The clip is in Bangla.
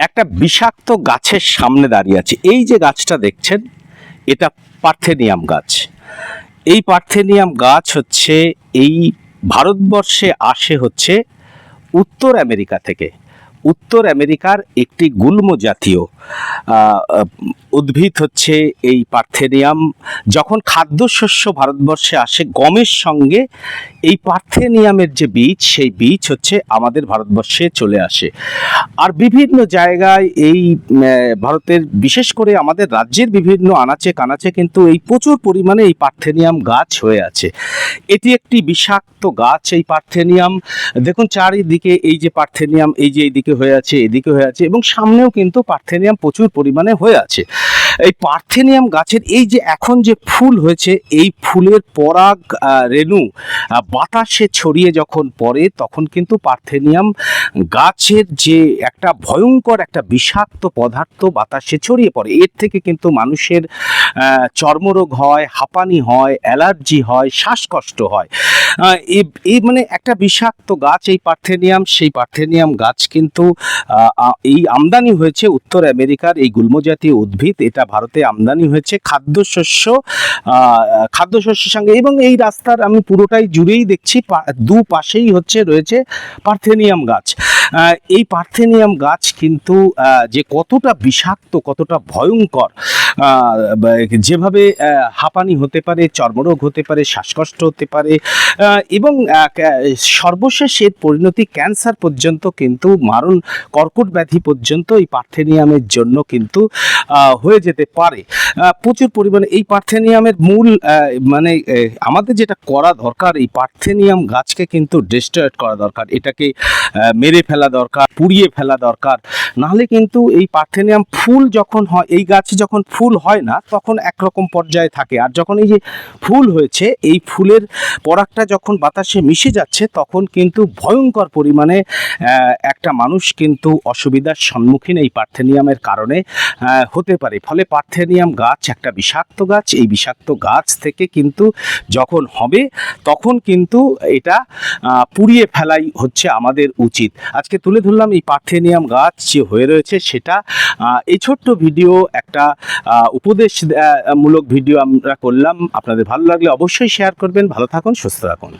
একটা বিষাক্ত গাছের সামনে দাঁড়িয়ে আছে। এই যে গাছটা দেখছেন, এটা পার্থেনিয়াম গাছ। এই পার্থেনিয়াম গাছ হচ্ছে এই ভারতবর্ষে আসে হচ্ছে উত্তর আমেরিকা থেকে। উত্তর আমেরিকার একটি গুল্ম জাতীয় উদ্ভিদ হচ্ছে এই পার্থেনিয়াম। যখন খাদ্যশস্য ভারতবর্ষে আসে গমের সঙ্গে, এই পার্থেনিয়ামের যে বীজ, সেই বীজ হচ্ছে আমাদের ভারতবর্ষে চলে আসে। আর বিভিন্ন জায়গায় এই ভারতের, বিশেষ করে আমাদের রাজ্যের বিভিন্ন আনাচে কানাচে কিন্তু এই প্রচুর পরিমাণে এই পার্থেনিয়াম গাছ হয়ে আছে। এটি একটি বিষাক্ত গাছ। এই পার্থেনিয়াম দেখুন চারিদিকে, এই যে পার্থেনিয়াম, এই যে এইদিকে হয়ে আছে, এদিকে হয়ে আছে, এবং সামনেও কিন্তু পার্থেনিয়াম প্রচুর পরিমাণে হয়ে আছে। এই পার্থেনিয়াম গাছের এই যে এখন যে ফুল হয়েছে, এই ফুলের পরাগ রেণু বাতাসে ছড়িয়ে যখন পড়ে, তখন কিন্তু পার্থেনিয়াম গাছের যে একটা ভয়ঙ্কর একটা বিষাক্ত পদার্থ বাতাসে ছড়িয়ে পড়ে। এর থেকে কিন্তু মানুষের চর্মরোগ হয়, হাঁপানি হয়, অ্যালার্জি হয়, শ্বাসকষ্ট হয়। এই মানে একটা বিষাক্ত গাছ এই পার্থেনিয়াম। সেই পার্থেনিয়াম গাছ কিন্তু এই আমদানি হয়েছে উত্তর আমেরিকার এই গুল্মজাতীয় উদ্ভিদ। এটা ভারতে আমদানি হয়েছে খাদ্যশস্যের সঙ্গে, এবং এই রাস্তার আমি পুরোটাই জুড়েই দেখছি দুপাশেই রয়েছে পার্থেনিয়াম গাছ। এই পার্থেনিয়াম গাছ কিন্তু যে কতটা বিষাক্ত, কতটা ভয়ঙ্কর, যেভাবে হাঁপানি হতে পারে, চর্মরোগ হতে পারে, শ্বাসকষ্ট হতে পারে, এবং সর্বশেষ এর পরিণতি ক্যান্সার পর্যন্ত, কিন্তু মারণ কর্কট ব্যাধি পর্যন্ত এই পার্থেনিয়ামের জন্য কিন্তু হয়ে যেতে পারে প্রচুর পরিমাণে। এই পার্থেনিয়ামের মূল মানে আমাদের যেটা করা দরকার, এই পার্থেনিয়াম গাছকে কিন্তু ডিস্ট্রয়েড করা দরকার, এটাকে মেরে ফেলা দরকার, পুড়িয়ে ফেলা দরকার। নাহলে কিন্তু এই পার্থেনিয়াম ফুল যখন হয়, এই গাছে যখন ফুল হয় না তখন একরকম পর্যায়ে থাকে, আর যখন এই যে ফুল হয়েছে, এই ফুলের পরাগটা যখন বাতাসে মিশে যাচ্ছে, তখন কিন্তু ভয়ঙ্কর পরিমাণে একটা মানুষ কিন্তু অসুবিধার সম্মুখীন এই পার্থেনিয়ামের কারণে হতে পারে। ফলে পার্থেনিয়াম গাছ একটা বিষাক্ত গাছ। এই বিষাক্ত গাছ থেকে কিন্তু যখন হবে, তখন কিন্তু এটা পুড়িয়ে ফেলাই হচ্ছে আমাদের উচিত। আজকে তুলে ধরলাম এই পার্থেনিয়াম গাছ যে হয়ে রয়েছে সেটা। এই ছোট্ট ভিডিও একটা উপদেশমূলক ভিডিও আমরা করলাম। আপনাদের ভালো লাগলে অবশ্যই শেয়ার করবেন। ভালো থাকুন, সুস্থ থাকুন।